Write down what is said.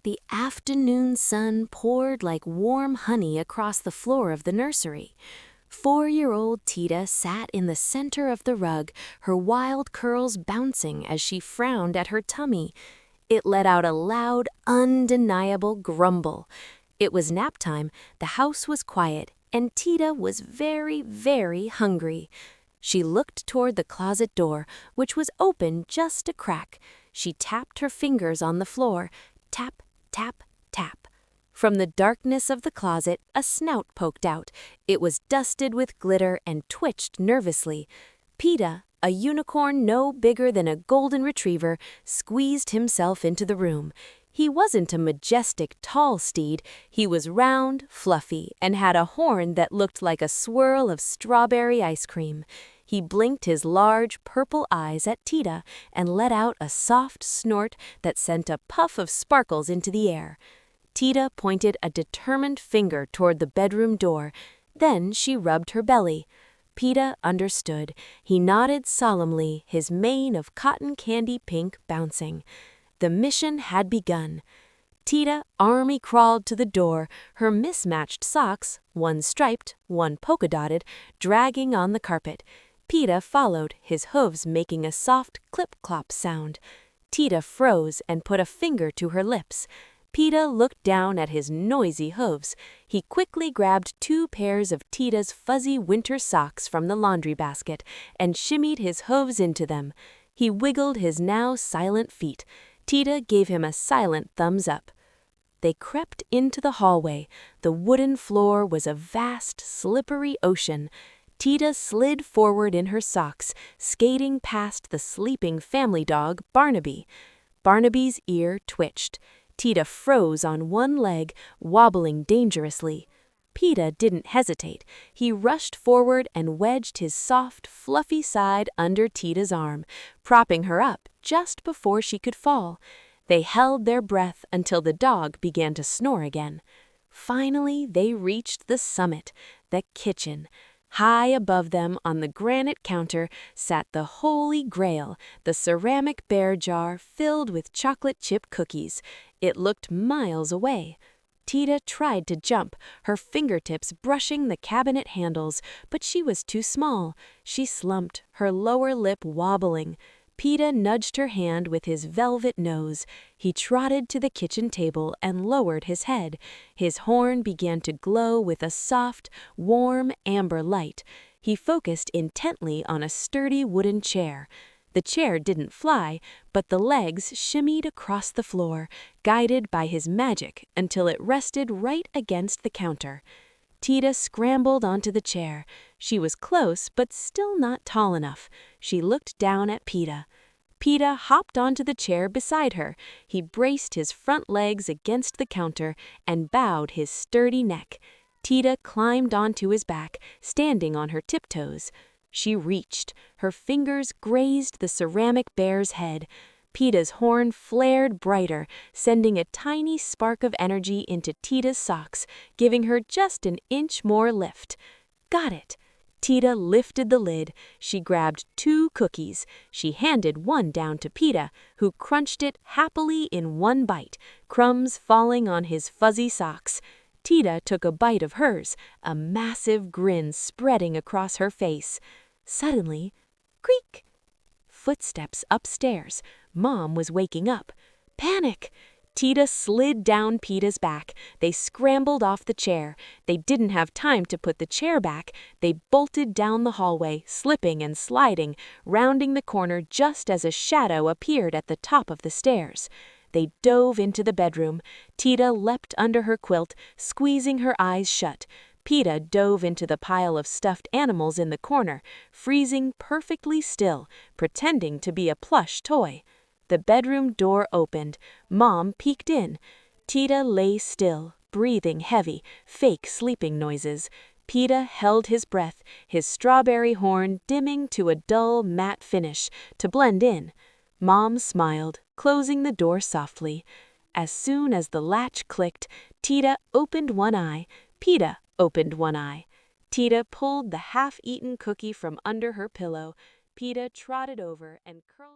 The afternoon sun poured like warm honey across the floor of the nursery. 4-year-old Tita sat in the center of the rug, her wild curls bouncing as she frowned at her tummy. It let out a loud, undeniable grumble. It was nap time, the house was quiet, and Tita was very, very hungry. She looked toward the closet door, which was open just a crack. She tapped her fingers on the floor. Tap, tap, tap. From the darkness of the closet, a snout poked out. It was dusted with glitter and twitched nervously. Pita, a unicorn no bigger than a golden retriever, squeezed himself into the room. He wasn't a majestic, tall steed. He was round, fluffy, and had a horn that looked like a swirl of strawberry ice cream. He blinked his large, purple eyes at Tita and let out a soft snort that sent a puff of sparkles into the air. Tita pointed a determined finger toward the bedroom door. Then she rubbed her belly. Pita understood. He nodded solemnly, his mane of cotton candy pink bouncing. The mission had begun. Tita army-crawled to the door, her mismatched socks, one striped, one polka-dotted, dragging on the carpet. Pita followed, his hooves making a soft clip-clop sound. Tita froze and put a finger to her lips. Pita looked down at his noisy hooves. He quickly grabbed 2 pairs of Tita's fuzzy winter socks from the laundry basket and shimmied his hooves into them. He wiggled his now silent feet. Tita gave him a silent thumbs up. They crept into the hallway. The wooden floor was a vast, slippery ocean. Tita slid forward in her socks, skating past the sleeping family dog, Barnaby. Barnaby's ear twitched. Tita froze on one leg, wobbling dangerously. Pita didn't hesitate. He rushed forward and wedged his soft, fluffy side under Tita's arm, propping her up just before she could fall. They held their breath until the dog began to snore again. Finally, they reached the summit, the kitchen. High above them on the granite counter sat the Holy Grail, the ceramic bear jar filled with chocolate chip cookies. It looked miles away. Tita tried to jump, her fingertips brushing the cabinet handles, but she was too small. She slumped, her lower lip wobbling. Pita nudged her hand with his velvet nose. He trotted to the kitchen table and lowered his head. His horn began to glow with a soft, warm amber light. He focused intently on a sturdy wooden chair. The chair didn't fly, but the legs shimmied across the floor, guided by his magic until it rested right against the counter. Tita scrambled onto the chair. She was close, but still not tall enough. She looked down at Pita. Pita hopped onto the chair beside her. He braced his front legs against the counter and bowed his sturdy neck. Tita climbed onto his back, standing on her tiptoes. She reached. Her fingers grazed the ceramic bear's head. Pita's horn flared brighter, sending a tiny spark of energy into Tita's socks, giving her just an inch more lift. Got it! Tita lifted the lid. She grabbed 2 cookies. She handed one down to Pita, who crunched it happily in one bite, crumbs falling on his fuzzy socks. Tita took a bite of hers, a massive grin spreading across her face. Suddenly, creak! Footsteps upstairs. Mom was waking up. Panic! Tita slid down Pita's back. They scrambled off the chair. They didn't have time to put the chair back. They bolted down the hallway, slipping and sliding, rounding the corner just as a shadow appeared at the top of the stairs. They dove into the bedroom. Tita leapt under her quilt, squeezing her eyes shut. Pita dove into the pile of stuffed animals in the corner, freezing perfectly still, pretending to be a plush toy. The bedroom door opened. Mom peeked in. Tita lay still, breathing heavy, fake sleeping noises. Pita held his breath, his strawberry horn dimming to a dull, matte finish, to blend in. Mom smiled, closing the door softly. As soon as the latch clicked, Tita opened one eye. Pita opened one eye. Tita pulled the half-eaten cookie from under her pillow. Pita trotted over and curled